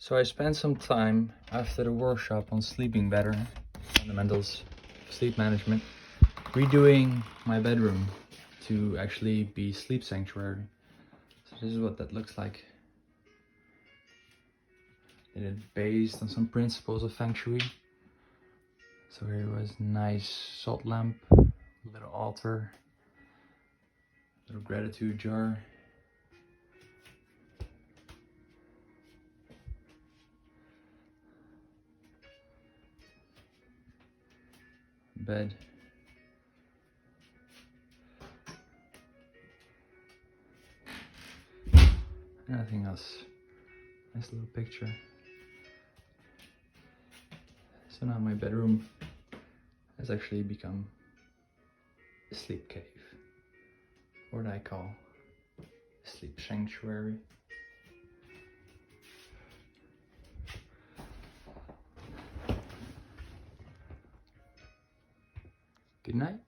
So I spent some time after the workshop on sleeping better, fundamentals, sleep management, redoing my bedroom to actually be sleep sanctuary. So this is what that looks like. Did it based on some principles of Feng Shui. So here was a nice salt lamp, a little altar, a little gratitude jar. Bed. Nothing else. Nice little picture. So now my bedroom has actually become a sleep cave, or what I call a sleep sanctuary. Good night.